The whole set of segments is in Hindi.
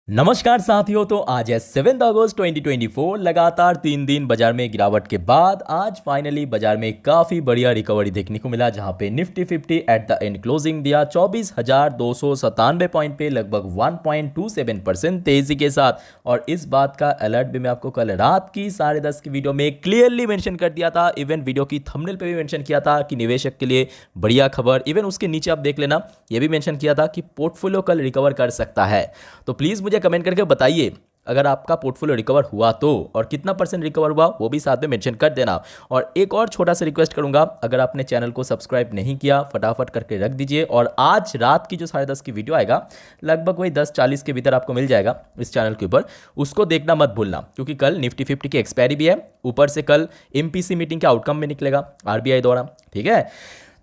नमस्कार साथियों। तो आज है 7 अगस्त 2024। लगातार 3 दिन बाजार में गिरावट के बाद आज फाइनली बाजार में काफ़ी बढ़िया रिकवरी देखने को मिला, जहां पे Nifty 50 at the end closing दिया 24,297 पॉइंट पे, लगभग 1.27% तेजी के साथ। और इस बात का अलर्ट भी मैं आपको कल रात की 10:30 की वीडियो में क्लियरली मेंशन कर दिया था। इवन वीडियो की थंबनेल पे भी मेंशन किया था कि निवेशक के लिए बढ़िया खबर। इवन उसके नीचे आप देख लेना, ये भी मेंशन किया था कि पोर्टफोलियो कल रिकवर कर सकता है। तो प्लीज़ मुझे कमेंट करके बताइए अगर आपका पोर्टफोलियो रिकवर हुआ तो, और कितना % रिकवर हुआ वो भी साथ में मेंशन कर देना। और एक और छोटा सा रिक्वेस्ट करूंगा, अगर आपने चैनल को सब्सक्राइब नहीं किया फटाफट करके रख दीजिए। और आज रात की जो 10:30 की वीडियो आएगा, लगभग वही 10:40 के भीतर आपको मिल जाएगा इस चैनल के ऊपर, उसको देखना मत भूलना, क्योंकि कल निफ्टी 50 की एक्सपायरी भी है। ऊपर से कल MPC मीटिंग का आउटकम भी निकलेगा RBI द्वारा, ठीक है।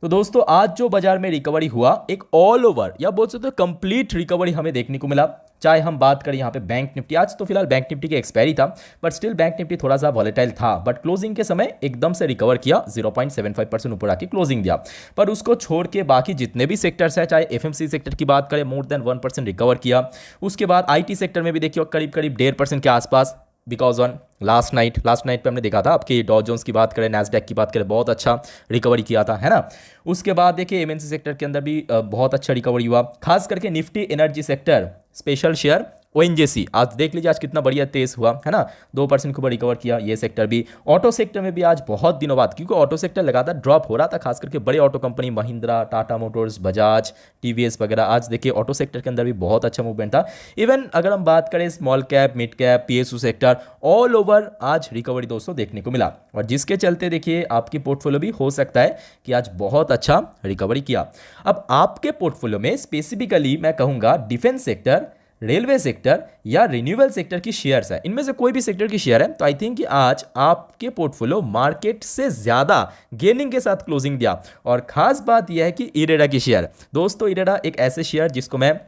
तो दोस्तों आज जो बाजार में रिकवरी हुआ, एक ऑल ओवर या बोल सकते हो कंप्लीट रिकवरी हमें देखने को मिला। चाहे हम बात करें यहाँ पे बैंक निफ्टी, आज तो फिलहाल बैंक निफ्टी की एक्सपायरी था, बट स्टिल बैंक निफ्टी थोड़ा सा वॉलेटाइल था, बट क्लोजिंग के समय एकदम से रिकवर किया, 0.75% ऊपर आके क्लोजिंग दिया। पर उसको छोड़ के बाकी जितने भी सेक्टर्स है, चाहे FMC सेक्टर की बात करें, मोर देन 1% रिकवर किया। उसके बाद IT सेक्टर में भी देखिए करीब करीब 1.5% के आसपास, बिकॉज ऑन लास्ट नाइट पे हमने देखा था, आपकी डॉ जोन्स की बात करें, नैस्डैक की बात करें, बहुत अच्छा रिकवरी किया था, है ना। उसके बाद देखिए MNC सेक्टर के अंदर भी बहुत अच्छा रिकवरी हुआ, खास करके Nifty energy sector special share ONGC आज देख लीजिए आज कितना बढ़िया तेज हुआ, है ना। 2% के ऊपर रिकवर किया ये सेक्टर भी। ऑटो सेक्टर में भी आज बहुत दिनों बाद, क्योंकि ऑटो सेक्टर लगातार ड्रॉप हो रहा था, खास करके बड़े auto company Mahindra, Tata Motors, Bajaj, TVS वगैरह, आज देखिए ऑटो सेक्टर के अंदर भी बहुत अच्छा मूवमेंट था। इवन अगर हम बात करें small cap, mid cap, PSU sector, all over आज रिकवरी दोस्तों देखने को मिला। और जिसके चलते देखिए आपकी पोर्टफोलियो भी हो सकता है कि आज बहुत अच्छा रिकवरी किया। अब आपके पोर्टफोलियो में स्पेसिफिकली मैं कहूँगा डिफेंस सेक्टर, रेलवे सेक्टर या रिन्यूएबल सेक्टर की शेयर्स है, इनमें से कोई भी सेक्टर की शेयर है, तो आई थिंक कि आज आपके पोर्टफोलियो मार्केट से ज्यादा गेनिंग के साथ क्लोजिंग दिया। और खास बात यह है कि इरेडा की शेयर, दोस्तों इरेडा एक ऐसे शेयर जिसको मैं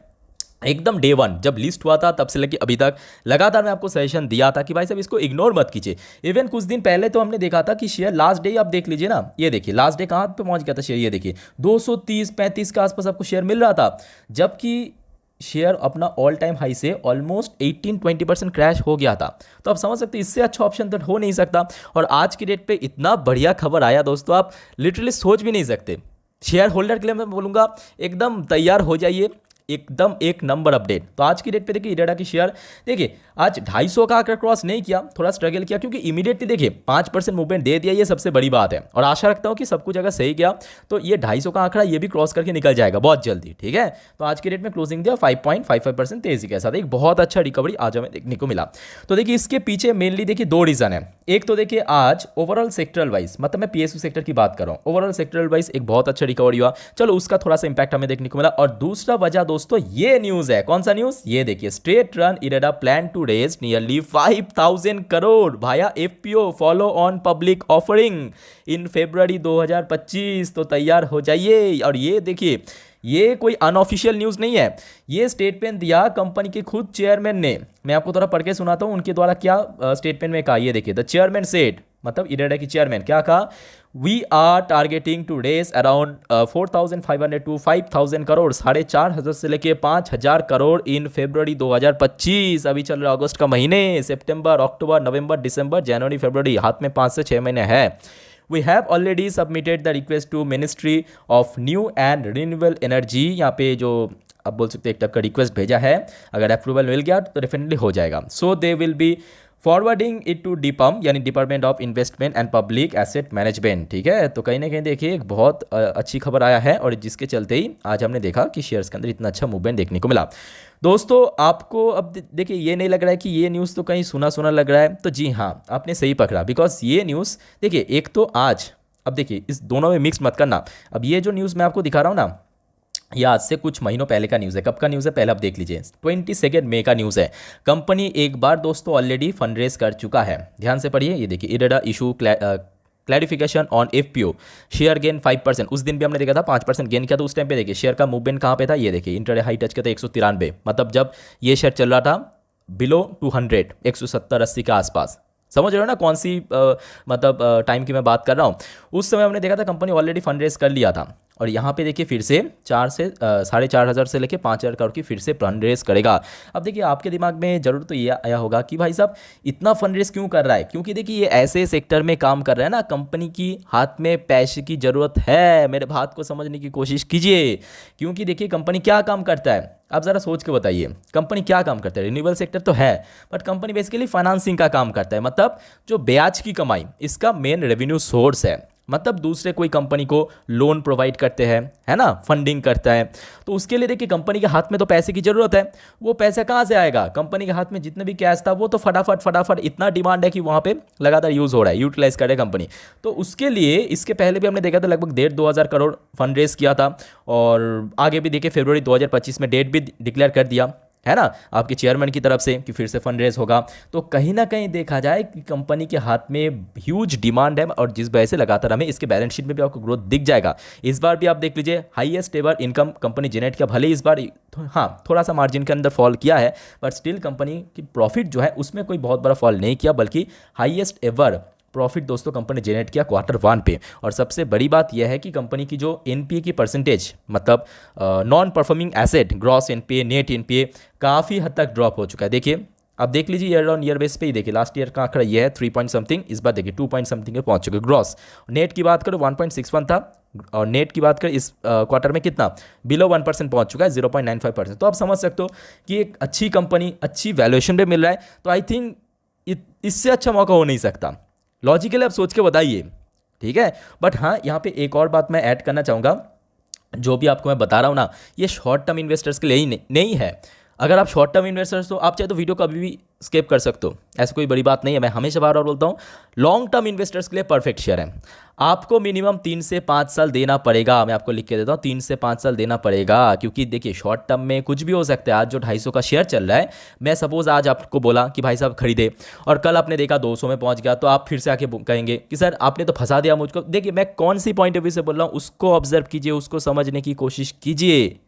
एकदम डे 1 जब लिस्ट हुआ था तब से लेके अभी तक लगातार मैं आपको सजेशन दिया था कि भाई साहब इसको इग्नोर मत कीजिए। इवन कुछ दिन पहले तो हमने देखा था कि शेयर लास्ट डे, आप देख लीजिए ना, ये देखिए लास्ट डे कहाँ पे पहुंच गया था शेयर, ये देखिए 230-35 के आसपास आपको शेयर मिल रहा था, जबकि शेयर अपना ऑल टाइम हाई से ऑलमोस्ट 18-20% क्रैश हो गया था। तो आप समझ सकते हैं इससे अच्छा ऑप्शन तो हो नहीं सकता। और आज की डेट पे इतना बढ़िया खबर आया दोस्तों, आप लिटरली सोच भी नहीं सकते। शेयर होल्डर के लिए मैं बोलूँगा एकदम तैयार हो जाइए, एकदम एक नंबर अपडेट। तो आज की डेट पे देखिए इरेडा की शेयर देखिए आज 250 का आंकड़ा क्रॉस नहीं किया, थोड़ा स्ट्रगल किया, क्योंकि इमीडिएटली देखिए 5% मूवमेंट दे दिया, ये सबसे बड़ी बात है। और आशा रखता हूं कि सब कुछ अगर सही गया तो ये 250 का आंकड़ा ये भी क्रॉस करके निकल जाएगा बहुत जल्दी, ठीक है। तो आज की डेट में क्लोजिंग दिया 5.55% तेजी के साथ, एक बहुत अच्छा रिकवरी आज हमें देखने को मिला। तो देखिए इसके पीछे मेनली देखिए 2 रीजन है। एक तो देखिए आज ओवरऑल सेक्टरल वाइज, मतलब मैं PSU सेक्टर की बात कर रहा हूं, ओवरऑल सेक्टरल वाइज एक बहुत अच्छा रिकवरी हुआ, चलो उसका थोड़ा सा इंपैक्ट हमें देखने को मिला। और दूसरा वजह दोस्तों ये न्यूज है, कौन सा न्यूज, ये देखिए straight run IREDA plan to raise nearly 5,000 crore भाया FPO follow on public offering in February 2025। तो तैयार हो जाइए। और ये देखिए ये कोई अनऑफिशियल न्यूज़ नहीं है, ये स्टेटमेंट दिया कंपनी के खुद चेयरमैन ने। मैं आपको थोड़ा पढ़ के सुनाता हूँ उनके द्वारा क्या स्टेटमेंट में कहा, ये देखिए द चेयरमैन सेड, मतलब इरेडा की चेयरमैन क्या कहा, we are targeting to raise around 4,500 to 5,000 crore, 4,500 से लेके 5,000 करोड़ इन February 2025। अभी चल रहा अगस्त का महीने, सितंबर, अक्टूबर, नवंबर, दिसंबर, जनवरी, फरवरी, हाथ में 5 से 6 महीने है। We have already submitted the request to Ministry of New and Renewable Energy। यहाँ पे जो आप बोल सकते हैं एक टाइप का रिक्वेस्ट भेजा है, अगर अप्रूवल मिल गया तो डेफिनेटली हो जाएगा। So they will be forwarding it to DIPAM यानी department of investment and public asset management, ठीक है। तो कहीं ना कहीं देखिए एक बहुत अच्छी खबर आया है, और जिसके चलते ही आज हमने देखा कि शेयर्स के अंदर इतना अच्छा मूवमेंट देखने को मिला। दोस्तों आपको अब देखिए ये नहीं लग रहा है कि ये न्यूज़ तो कहीं सुना सुना लग रहा है, तो जी हाँ आपने सही पकड़ा, बिकॉज ये न्यूज़ देखिए एक तो आज, अब देखिए इस दोनों में मिक्स मत करना। अब ये जो न्यूज़ मैं आपको दिखा रहा हूँ ना, ये आज से कुछ महीनों पहले का न्यूज़ है। कब का न्यूज़ है पहले आप देख लीजिए, 22 मई का न्यूज़ है। कंपनी एक बार दोस्तों ऑलरेडी फंड रेज कर चुका है, ध्यान से पढ़िए। ये देखिए IREDA issue clarification on FPO share gain 5%। उस दिन भी हमने देखा था 5% गेन किया, तो उस टाइम पे देखिए शेयर का मूवमेंट कहाँ पे था, ये देखिए इंटरडे हाई टच किया था 193, मतलब जब ये शेयर चल रहा था बिलो 200, 170-80 के आसपास, समझ रहे हो ना कौन सी मतलब टाइम की मैं बात कर रहा हूँ। उस समय हमने देखा था कंपनी ऑलरेडी फंड रेज कर लिया था, और यहाँ पे देखिए फिर से 4,500 से लेके 5,000 करोड़ की फिर से फंड रेज करेगा। अब देखिए आपके दिमाग में जरूर तो ये आया होगा कि भाई साहब इतना फंड रेज क्यों कर रहा है, क्योंकि देखिए ये ऐसे सेक्टर में काम कर रहा है ना, कंपनी की हाथ में पैसे की ज़रूरत है। मेरे बात को समझने की कोशिश कीजिए, क्योंकि देखिए कंपनी क्या काम करता है, आप ज़रा सोच के बताइए कंपनी क्या काम करता है। रिन्यूएबल सेक्टर तो है, बट कंपनी बेसिकली फाइनेंसिंग का काम करता है, मतलब जो ब्याज की कमाई इसका मेन रेवेन्यू सोर्स है। मतलब दूसरे कोई कंपनी को लोन प्रोवाइड करते हैं, है ना, फंडिंग करता है, तो उसके लिए देखिए कंपनी के हाथ में तो पैसे की ज़रूरत है। वो पैसा कहाँ से आएगा, कंपनी के हाथ में जितने भी कैश था वो तो फटाफट फटाफट इतना डिमांड है कि वहाँ पे लगातार यूज़ हो रहा है, यूटिलाइज कर रहा है कंपनी। तो उसके लिए इसके पहले भी हमने देखा था लगभग 1,500-2,000 करोड़ फंड रेज किया था, और आगे भी देखिए फरवरी 2025 में डेट भी डिक्लेयर कर दिया है ना आपके चेयरमैन की तरफ से कि फिर से फंड रेज होगा। तो कहीं ना कहीं देखा जाए कि कंपनी के हाथ में ह्यूज डिमांड है, और जिस वजह से लगातार हमें इसके बैलेंस शीट में भी आपको ग्रोथ दिख जाएगा। इस बार भी आप देख लीजिए highest ever income company generate किया, भले इस बार हाँ थोड़ा सा मार्जिन के अंदर फॉल किया है, बट स्टिल कंपनी की प्रॉफिट जो है उसमें कोई बहुत बड़ा फॉल नहीं किया, बल्कि हाईएस्ट एवर प्रॉफिट दोस्तों कंपनी जनरेट किया Q1 पे। और सबसे बड़ी बात यह है कि कंपनी की जो एनपीए की परसेंटेज, मतलब non performing asset, gross NPA, net NPA काफ़ी हद तक ड्रॉप हो चुका है। देखिए अब देख लीजिए ईयर ऑन ईयर बेस पे ही देखिए, लास्ट ईयर का आंकड़ा ये है 3 पॉइंट समथिंग, इस बार देखिए 2 पॉइंट समथिंग पे पहुंच चुके। ग्रॉस नेट की बात करो 1.61 था, और नेट की बात करें इस क्वार्टर में कितना बिलो 1% पहुंच चुका है, 0.95%। तो आप समझ सकते हो कि एक अच्छी कंपनी अच्छी वैल्यूएशन पे मिल रहा है, तो आई थिंक इससे अच्छा मौका हो नहीं सकता। लॉजिकली आप सोच के बताइए, ठीक है। बट हाँ यहाँ पे एक और बात मैं ऐड करना चाहूँगा, जो भी आपको मैं बता रहा हूँ ना, ये शॉर्ट टर्म इन्वेस्टर्स के लिए ही नहीं है। अगर आप शॉर्ट टर्म इन्वेस्टर्स हो, आप चाहे तो वीडियो को अभी भी स्किप कर सकते हो, ऐसी कोई बड़ी बात नहीं है। मैं हमेशा बार बार बोलता हूँ लॉन्ग टर्म इन्वेस्टर्स के लिए परफेक्ट शेयर है। आपको मिनिमम 3 से 5 साल देना पड़ेगा, मैं आपको लिख के देता हूँ 3 से 5 साल देना पड़ेगा, क्योंकि देखिए शॉर्ट टर्म में कुछ भी हो सकता है। आज जो 250 का शेयर चल रहा है, मैं सपोज आज आपको बोला कि भाई साहब खरीदे, और कल आपने देखा 200 में पहुंच गया, तो आप फिर से आके कहेंगे कि सर आपने तो फंसा दिया मुझको। देखिए मैं कौन सी पॉइंट ऑफ व्यू से बोल रहा हूँ उसको ऑब्जर्व कीजिए, उसको समझने की कोशिश कीजिए।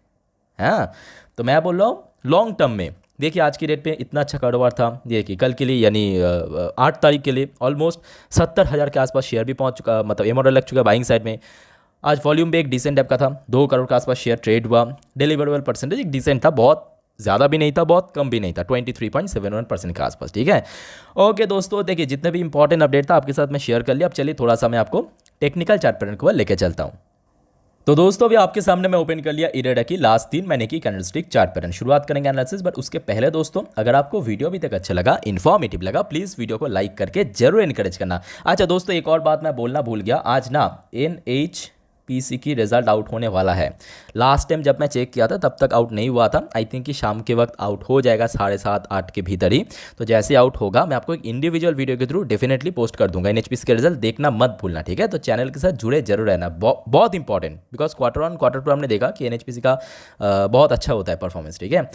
हाँ तो मैं बोल रहा हूँ लॉन्ग टर्म में देखिए आज की डेट पे इतना अच्छा कारोबार था, देखिए कल के लिए यानी 8 तारीख के लिए ऑलमोस्ट 70,000 के आसपास शेयर भी पहुंच चुका, मतलब एम ऑर्डर लग चुका है बाइंग साइड में। आज वॉल्यूम भी एक डिसेंट टाइप का था, 2 करोड़ के आसपास शेयर ट्रेड हुआ। डिलीवरेबल परसेंटेज एक डिसेंट था, बहुत ज़्यादा भी नहीं था बहुत कम भी नहीं था, 23.71% के आसपास, ठीक है। ओके दोस्तों देखिए जितने भी इंपॉर्टेंट अपडेट था आपके साथ मैं शेयर कर लिया। अब चलिए थोड़ा सा मैं आपको टेक्निकल चार्ट पैटर्न को लेकर चलता हूँ। तो दोस्तों अभी आपके सामने मैं ओपन कर लिया इरेडा की लास्ट 3 महीने की कैंडलस्टिक चार्ट पैटर्न। शुरुआत करेंगे एनालिसिस, बट उसके पहले दोस्तों अगर आपको वीडियो अभी तक अच्छा लगा, इन्फॉर्मेटिव लगा, प्लीज़ वीडियो को लाइक करके जरूर इनकरेज करना। अच्छा दोस्तों एक और बात मैं बोलना भूल गया, आज ना NHPC की रिजल्ट आउट होने वाला है। लास्ट टाइम जब मैं चेक किया था तब तक आउट नहीं हुआ था, आई थिंक कि शाम के वक्त आउट हो जाएगा 7:30-8 के भीतर ही। तो जैसे आउट होगा मैं आपको एक इंडिविजुअल वीडियो के थ्रू डेफिनेटली पोस्ट कर दूंगा। NHPC का रिजल्ट देखना मत भूलना, ठीक है। तो चैनल के साथ जुड़े जरूर रहना, बहुत इंपॉर्टेंट, बिकॉज Q1 Q2 हमने देखा कि NHPC का बहुत अच्छा होता है परफॉर्मेंस, ठीक है।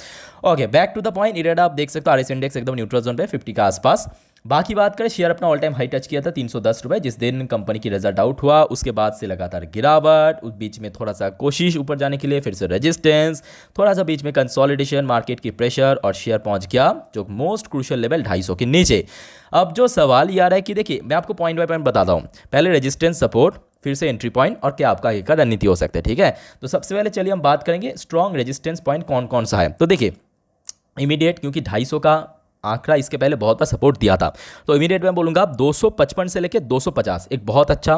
Okay back to the point, IREDA आप देख सकते हो RS इंडेक्स एकदम न्यूट्रल जोन पे 50 के आसपास। बाकी बात करें, शेयर अपना ऑल टाइम हाई टच किया था 310 रुपये जिस दिन कंपनी की रिजल्ट आउट हुआ, उसके बाद से लगातार गिरावट, उस बीच में थोड़ा सा कोशिश ऊपर जाने के लिए, फिर से रेजिस्टेंस, थोड़ा सा बीच में कंसोलिडेशन, मार्केट की प्रेशर, और शेयर पहुंच गया जो मोस्ट क्रूशियल लेवल 250 के नीचे। अब जो सवाल ये आ रहा है कि देखिए मैं आपको पॉइंट बाय पॉइंट बताता हूँ, पहले रेजिस्टेंस, सपोर्ट, फिर से एंट्री पॉइंट, और क्या आपका आगे का रणनीति हो सकता है, ठीक है। तो सबसे पहले चलिए हम बात करेंगे स्ट्रॉन्ग रेजिस्टेंस पॉइंट कौन कौन सा है। तो देखिए इमीडिएट, क्योंकि 250 का आंकड़ा इसके पहले बहुत बार सपोर्ट दिया था, तो इमीडिएट मैं बोलूँगा 255 से लेकर 250 एक बहुत अच्छा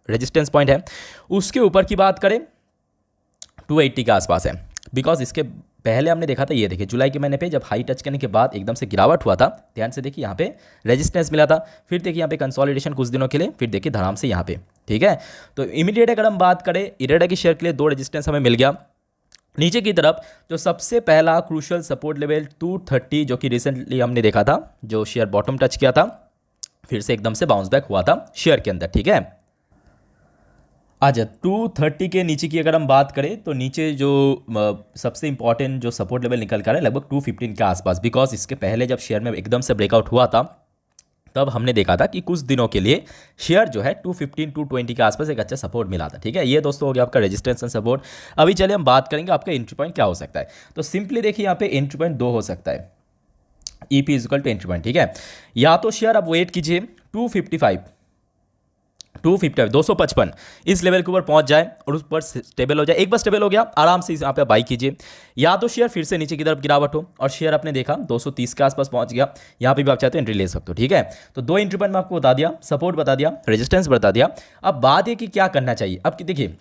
रेजिस्टेंस पॉइंट है। उसके ऊपर की बात करें 280 के आसपास है, बिकॉज इसके पहले हमने देखा था, ये देखिए जुलाई के महीने पे जब हाई टच करने के बाद एकदम से गिरावट हुआ था, ध्यान से देखिए यहाँ पे रेजिस्टेंस मिला था, फिर देखिए यहाँ पे कंसोलिडेशन कुछ दिनों के लिए, फिर देखिए धड़ाम से यहाँ पे, ठीक है। तो इमीडिएट अगर हम बात करें इरेडा की शेयर के लिए 2 रेजिस्टेंस हमें मिल गया। नीचे की तरफ जो सबसे पहला क्रूशियल सपोर्ट लेवल 230 जो कि रिसेंटली हमने देखा था, जो शेयर बॉटम टच किया था, फिर से एकदम से बाउंस बैक हुआ था शेयर के अंदर, ठीक है। आज 230 के नीचे की अगर हम बात करें तो नीचे जो सबसे इंपॉर्टेंट जो सपोर्ट लेवल निकल कर है लगभग 215 के आसपास, बिकॉज इसके पहले जब शेयर में एकदम से ब्रेकआउट हुआ था तब हमने देखा था कि कुछ दिनों के लिए शेयर जो है 215-220 के आसपास एक अच्छा सपोर्ट मिला था, ठीक है। ये दोस्तों हो गया आपका रेजिस्टेंस एंड सपोर्ट। अभी चलिए हम बात करेंगे आपका एंट्री पॉइंट क्या हो सकता है। तो सिंपली देखिए यहाँ पे एंट्री पॉइंट 2 हो सकता है, EP is equal to entry point, ठीक है। या तो शेयर आप वेट कीजिए 255 इस लेवल के ऊपर पहुंच जाए और उस पर स्टेबल हो जाए। एक बार स्टेबल हो गया, आराम से यहाँ पे बाई कीजिए। या तो शेयर फिर से नीचे की तरफ गिरावट हो और शेयर आपने देखा 230 के आसपास पहुंच गया, यहाँ पे भी आप चाहते हो एंट्री ले सकते हो, ठीक है। तो 2 एंट्री पॉइंट मैं आपको बता दिया, सपोर्ट बता दिया, रेजिस्टेंस बता दिया। अब बात है कि क्या करना चाहिए। अब देखिए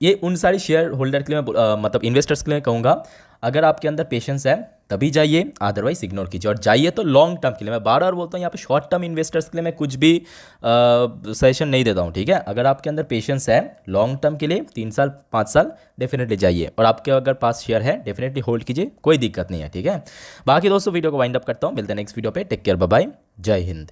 ये उन सारी शेयर होल्डर के लिए मैं मतलब इन्वेस्टर्स के लिए कहूँगा, अगर आपके अंदर पेशेंस है तभी जाइए, अदरवाइज इग्नोर कीजिए। और जाइए तो लॉन्ग टर्म के लिए, मैं बार बार बोलता हूँ यहाँ पे शॉर्ट टर्म इन्वेस्टर्स के लिए मैं कुछ भी सजेशन नहीं देता हूँ, ठीक है। अगर आपके अंदर पेशेंस है लॉन्ग टर्म के लिए 3 साल 5 साल डेफिनेटली जाइए, और आपके अगर पास शेयर है डेफिनेटली होल्ड कीजिए, कोई दिक्कत नहीं है, ठीक है। बाकी दोस्तों वीडियो को वाइंड अप करता हूँ, मिलते हैं नेक्स्ट वीडियो पे, टेक केयर, बाय बाय, जय हिंद।